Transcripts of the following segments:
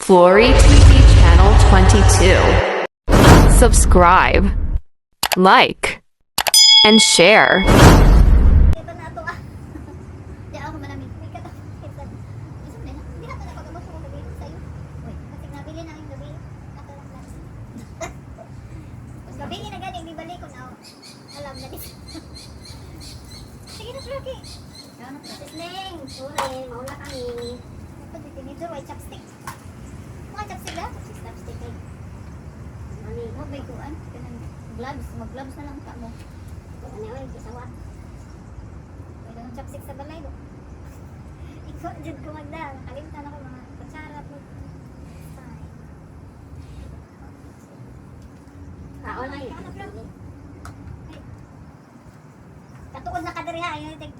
Flory TV Channel 22. Subscribe, like, and share. Ito na ito ah. Di ako malamig. May katapit. Isang nila. Hindi na ito napagabos ko gabi sa'yo. Uy, kasi nabili na yung gabi. Ako lang lang. Mas gabi na galing. Di balik ko na. Alam na dito. Sige na, Flocky. Sis Neng. Sorry, maula kami. Ito, titinidor. White chopstick. Mga chopstick lang? Chopstick eh. Ano mo, may kuan? Gloves. Mag-gloves na lang ka mo. Ano yun, kisawa. May lang chopstick sa balay do. Ikaw, dyan ko magda. Nakalimutan ako mga kutsara po. Kaon ay. Katuod na kadiri ha. Ayun, tuod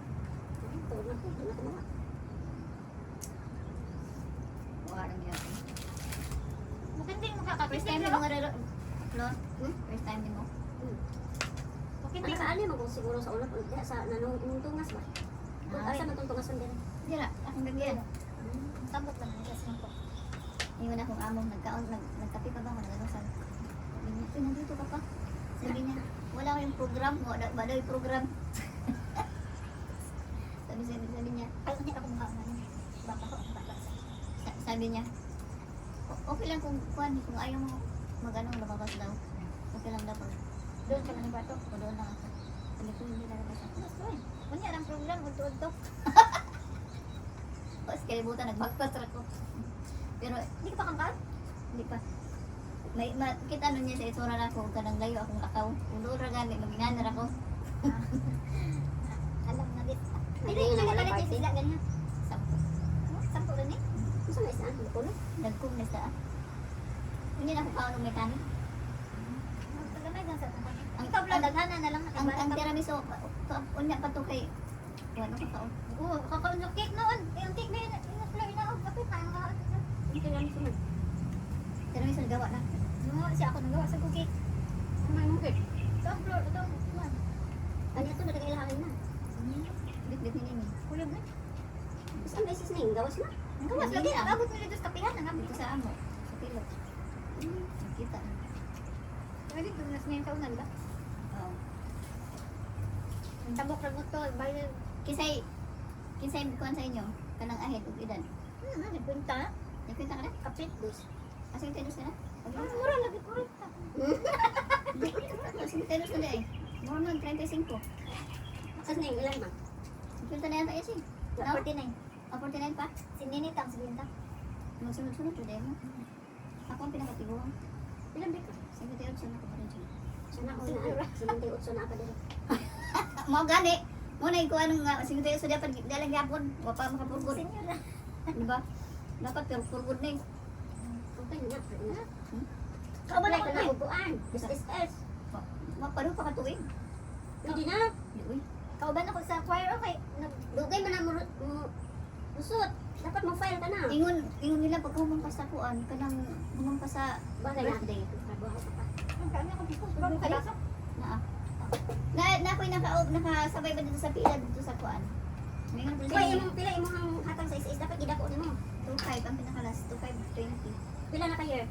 na ko. Tuod na ko mga. Buharang yun. Mukha din makaka-first time mo nga rero. First time din mo. Ano sa ano mo siguro sa ulat ulit sa nanuntungas ba? Asa natungtungas din? Dira, akong gagyan. Tambot lang ang gas ko. Iyon akong among nagkape pa ba mo nagano sa. Sabi niya, nandito ka pa. Sabi niya, wala ko yung program, wala daw yung program. sabi niya, ay hindi ako mukha na. Baka ko baka. Sabi niya, okay lang kung ayaw mo magano lumabas daw. Okay lang daw. Doon ka lang bato, o doon lang ako. Sabi ko hindi na labas ako. Kunya lang program, udto-udto. Tapos kalibutan, nagbagpas ako. Pero, hindi ka pa kangkat? Hindi pa. Kita ano niya sa itsura na ako, kanang layo akong lakaw. Ulo ra gani, maginanar ako. Alam na dit. Hindi yung nagalit yung sila, ganyan. 10. 10 rin eh. Gusto na isaan? Lukulo? Nagkong na sa. Hindi na ako paano mekanik. Ang tabla daghana na lang ang tiramisu unya pa to kay ano ka taon. Oo, kakaon cake noon. Yung cake na yun na kapit pa ang tiramisu. Tiramisu gawa na. No, siya ako nagawa sa cake. May mo cake. Sa floor ito. Ano ito na kailangan na? Bit ni ni. Kulog na. Isa may sis ning gawas na. Gawas lagi abot mo dito sa kapihan nangabot sa amo. Sa pilo. Kita. Pwede doon na sa kaunan ba? Oo. Ang tabok lang ito, bayan. Kisay kuhan sa inyo, kanang ahit ug edad. Nagpunta na? Nagpunta ka na? Kapit, dos. Asing tenos na na? Mura lagi, kurita. Asing tenos na na eh. Mura nun, 35. Sas ning ilan ba? Nagpunta na yan tayo siya. 49. 49 pa? Si Ninitang, si Binta. Magsunod-sunod to dahil mo. Ako ang pinakatiguan. Ilan ba ka? 58 na ako pa rin siya. Sana ko na. 78 na pa dito. Mau gani. Mo na ko anong sige tayo sa dapat dalang gyapon, wa pa makapurgod. Di ba? Dapat pero purgod na. Okay na. Kau ba Wala na ka na upuan. SSS. Maparo pa ka tuig. Hindi na. Uy. Kau ba na ko sa choir okay? Dugay man ang musot. Dapat mo file ka na. Ingon nila pag humong pa sa kuan kanang humong pa sa Bagay na. birthday. Trabaho ka pa. Ang kanya ko dito. Na ako'y nakasabay ba dito sa pila dito sa kuan? Mingon po Kaya siya. imong pila imong hatang sa SS dapat gidako nimo. 25 ang pinakalas, 25 20. Pila na ka year?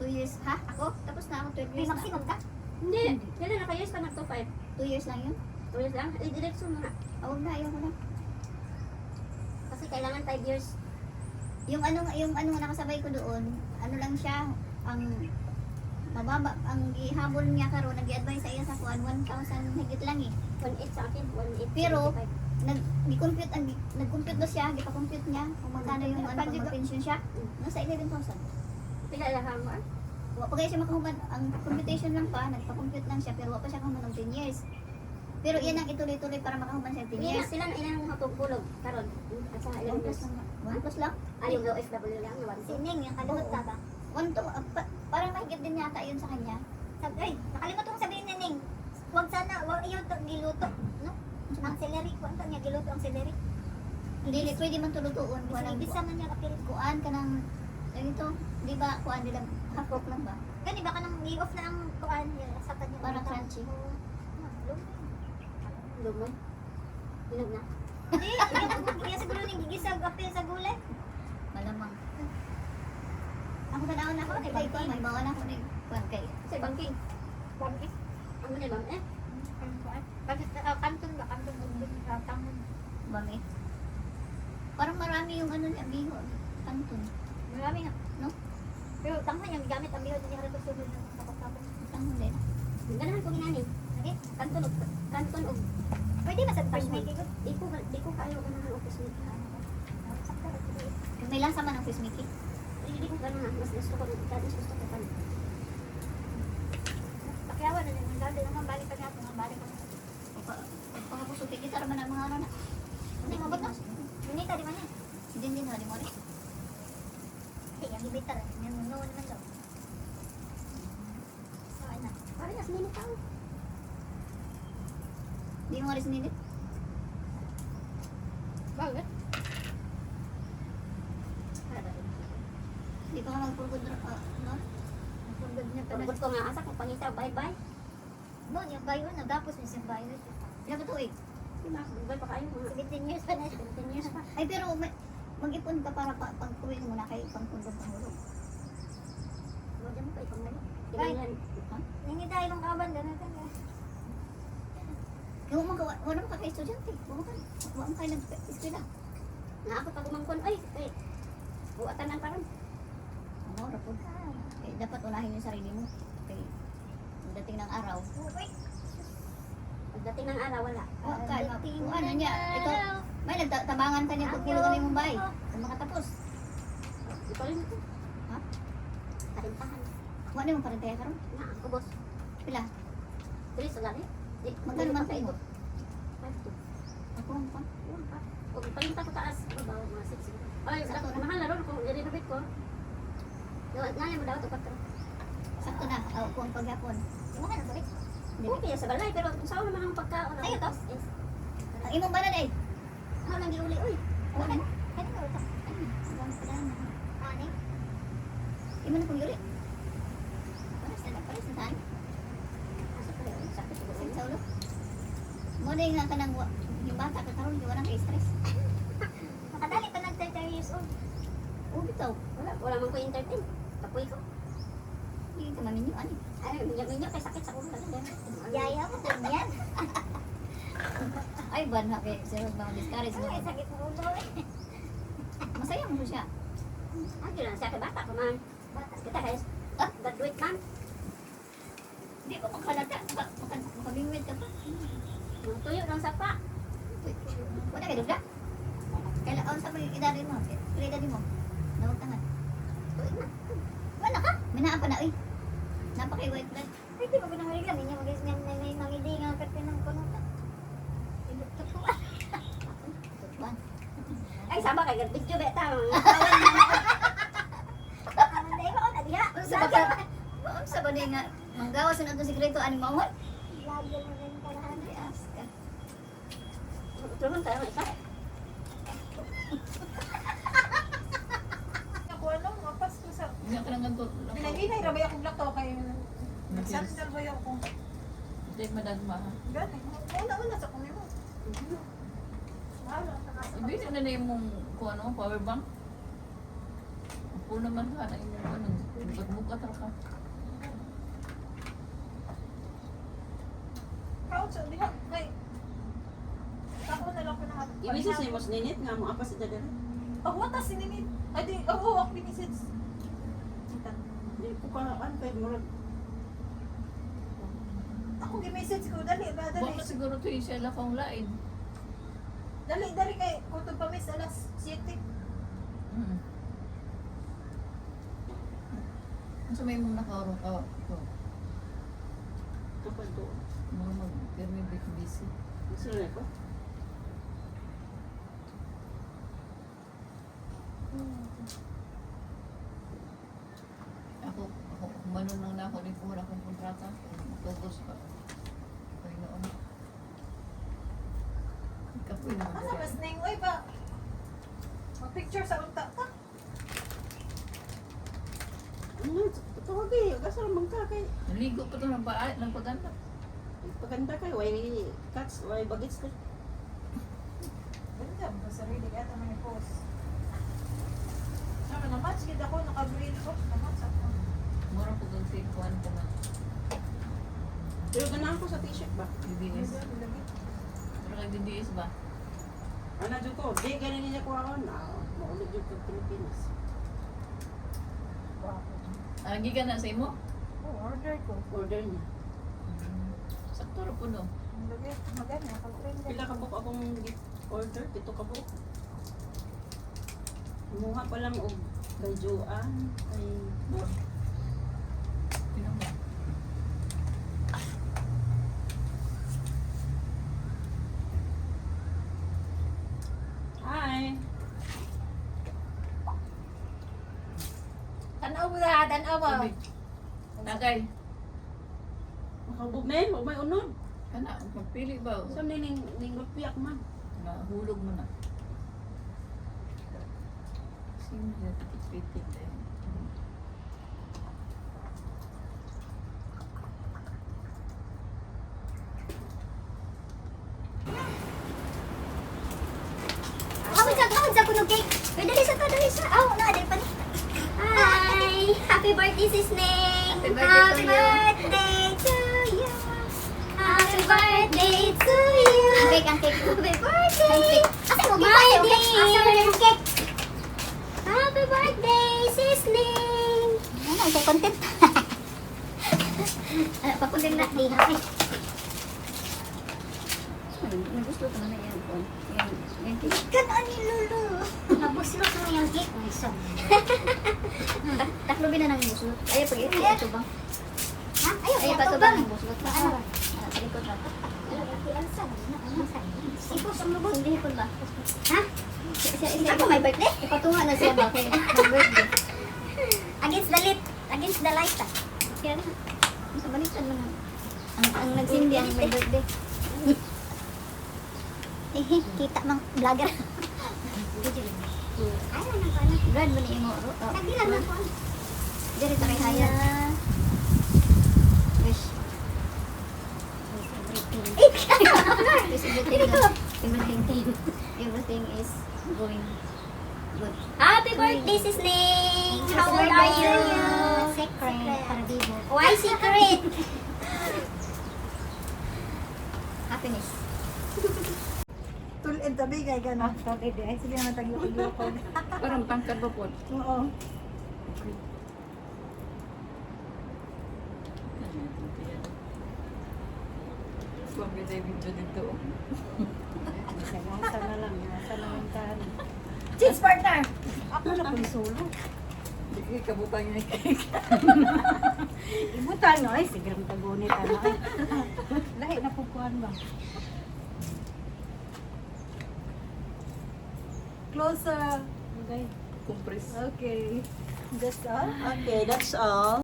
2 years ha? Ako tapos na ako 12 years. Maximum ka? Hindi. Pila na ka years ka nag 5. 2 years lang yun. 2 years lang. Diretso mo na. Awag na, ayaw ko na. Kasi kailangan 5 years. Yung ano nakasabay ko doon, ano lang siya, ang mababa, ang ihabol niya karon nag-advise sa iya sa kuan 1,000 higit lang eh. 1.8 sa akin. 1.8. Pero, nag-compute na siya, gipa-compute niya kung magkano yung ano, pag mag-pension siya. Nasa 11,000. Pila lang ka mo? Wa pa kaya siya makahuman, ang computation lang pa, nagpa-compute lang siya, pero wa pa siya kahuman ng 10 years. Pero iyan ang ituloy-tuloy para makahuman siya 10 Pila years. sila na ilang mga tugpulog karon. At sa 1 ilang plus years. lang. 1 plus lang? Ay, yung OFW lang. Sining, yung kalimot ka ba? 1 to, parang mahigit din yata yun sa kanya. Ay, nakalimot kong sabihin ni Ning. Huwag sana, huwag iyo to giluto, no? Ang celery, kuan to niya giluto ang celery. Hindi, pwede man tulutuon. Bisa man niya kapil. Kuan ka ng, ito, di ba, kuan nila, half cook lang ba? Kani ba ka nang i-off na ang kuan niya sa kanya? Parang crunchy. Lumoy. Hinog na. Hindi, hindi siguro ning gigisag apil sa gulay. Malamang. Ako ni bangking. May bawa na ako ni bangking. Sa bangking. Bangking. Ano na bang? Kanton ba? Kanton umbin. Tangon. Bami. Parang marami yung ano niya, biho. Kanton. Marami nga. No? Pero tangon yung gamit ang biho niya harap sunod ng kapag-kapag. Tangon din. Ganahan ko ginani. Lagi? Kanton og kanton og Pwede ba sa first meeting ko? di ko kayo ganahan office meet. May lasa man ang first meeting. Hindi ko ganahan. Mas gusto ko kan. Pakiawan na yung dali naman balik pa niya ako. Balik pa niya. Pagkapusutin kita naman ang mga ano na. Hindi mo ba na? Minita di man yan. Hindi na, di mo rin. Yung ibitar. Yung noon naman daw. So, ayun na. Parang as minute tao. Di mo rin sinilip. Bakit? Di pa ka magpulgod no? Magpulgod niya pa na. Pagod ko nga asa kung pangita bye-bye. No, yung bayo na. Tapos may siyang bayo. Ilan ba ito eh? Di ba? Bye pa kayo mga 17 years pa na. 10 years pa. Ay, pero mag-ipon ka para pag-uwi mo na kay pang-pulgod pang hulog. Wala mo kayo pang Ay. Tingnan. Hindi tayo ng kaban. Ganun ka na. Kaya wala mo ka kay estudyante. Wala mo kayo nag-eskwela. Na ako pag umangkon ay buatan ng karon. Ano, rapod. Eh, dapat unahin yung sarili mo. Okay. Dating ng araw. Pagdating ng araw wala. Kung ano niya, ito, may nagtabangan ka niya pagpulungan na yung Mumbai. Kung makatapos. Ikaw rin ito. Ha? Karintahan. Kung ano yung parintaya ka ron? Na ako boss. Pila? Dili sa gani. Magkano man kayo mo? 5 to. Ako ang pa. Kung palinta ko taas, babaw mga 6. Ay, mahal na ron kung i-renovate ko. Naya mo daw ito 4. Sakto na. Kung ang paghapon. Yung mga nabalik. Okay, sa balay, pero kung saan naman ang pagkaon. Ay, ito. Yes. Ang imong banan eh. Ako lang giuli, uy. Bakit? Kaya nga ito. Ang pala na. Ani? Imo na kong yuri. Pares na tayo. Asa pa yun? Sakit ko Sa ulo. Mo na yung nga ka ng yung bata ka karon yung walang ka-stress. Makadali pa ng 30 years old. Oo, bitaw. Wala man ko entertain. Tapoy ko. Hindi ka maminyo, ani. Ay, minyo kay sakit sa ulo. Yaya mo din yan. Ay, banha kay sir, mga discourage mo. Ay, sakit sa ulo eh. Masaya mo siya. Ay, yun lang siya kay bata ko man. Bata kita guys. Graduate man. Hindi ko makalata. Makabingwit ka pa. Tuyo lang sa pa. Wala kayo dugda? Kailan sa mga edadin mo? Kailan edadin mo? Nawag tangan. Tuyo na. Wala ka? Minaan pa na, uy. Napakay white blood. Ay, di ba pinahaligan? Hindi niya mag-is niya may mangidi nga kat pinang-punutan. Inutot ko. Tutuan. Ay, sama kay video ba ta. Aman dahil ako nagya. Ano sa ba nga? Manggawas na ito sikreto, ani mawat? Lagi mo rin kalahan. Yes ka. Tulungan tayo ng isa. Ako ano, mapas ko sa... Hindi ka lang ganito. Pinag-inay, rabay akong lakto kay... Nagsandal ba ako? Hindi madagma. Gani, una-una sa kunin mo. Mahal ang takas. Ibig na na yung mong kung ano, power bank. Ako naman ka na yung ano, pagmuka ka. Kao sa diha, kay... Ako na lang ko na... Ibig sa mas ninit nga mo apa sa dadala. Oh, wata sininit. Ay di, oh, ako binisit. Di ko ka kay murag Ako gi-message ko, dali ba, dali. Huwag na siguro ito yung sila kong lain. Dali kay, kutog pa miss, alas 7. Ano sa may mong nakaroon ka? Ito, kapag to. mga mag-permi busy. Sila ko. Ako, kumanon lang na ako, di ko wala akong kontrata. Matugos pa. Kaya noon. Kapoy naman Asa siya. mas ning, oy ba? Mag-picture sa unta ka. Ano, tawag eh, gasal man ka kay Naligo pa ito ng baay, ng paganda. paganda kay way cuts, way bagets ka. Ganda, ba sarili kaya ito may post. Sama na match, gid ako, naka-brain ko. Namatch ako. Kasi kuhan ko na. Pero ganahan ko sa t-shirt ba? DDS. Pero kay DDS ba? Ano dyan ko? Di, ganun niya ko ako na. Maulog yung Pilipinas. Lagi ka na sa imo? Order ko. Order niya. Sakto ra po no. Maganda. Pag-print Pila ka book akong order? 7 ka book. Kumuha pa lang og kay Joanne, kay Pinang ba? Hi! Tanaw mo na, tanaw mo. Tubig. Nagay. Makabog na yun, huwag may unod. Kana, magpili ba? Saan na ning magpiyak man? Nahulog mo na. Sino na pitit eh. Hawid sa kunog cake. Uy, dali sa to, dali sa. Aw, na, dali pa ni. Hi! Happy birthday, Sis Neng! Happy birthday to you. birthday to you! Happy birthday to you! Cake, ang cake. Happy birthday! Asa mo, cake? Asa mo yung cake? Happy birthday, Sis Neng! Ano, isa content. Ano, papuntin na. Di, happy. Nagusto ko na yan po. Yan cake. Ikan ani lulu. Nabuslot mo yung cake. Ay, so. Taklo bin na ng buslot. Ayaw pag ito. Ito bang? Ha? Ayaw, Ayaw pa ito bang ng buslot. Ano? Sa likod na. Ipos ang lubot. Hindi ko ba? Ha? Ako may birthday? Ipatunga na siya ba? Kaya mag-birthday. Against the lit. Against the light. Kaya na. Sa balikan lang. Ang nagsindi ang may birthday. Kita mang vlogger. Ano nang pala? Brad mo ni Imo. Nagbilang na po. Diri tayo haya. Wish. Wish everything is going good. Happy birthday, Sis Ning! How old are you? Secret. Paradibo. Why secret? Happiness. Tulid tabi kay gano'n. Tulid eh. Sige naman tagyo-tagyo ko. Parang tangkad ba po? Oo. Kung may video dito. Nasa na lang. Nasa na lang tahan. Cheers partner! Ako na po solo. Hindi kabutang niya cake. Ibutan no ay sigang tagunit ano ay. Lahi na pukuan ba? Closer. Okay. Compress. Okay. That's all. Okay, that's all.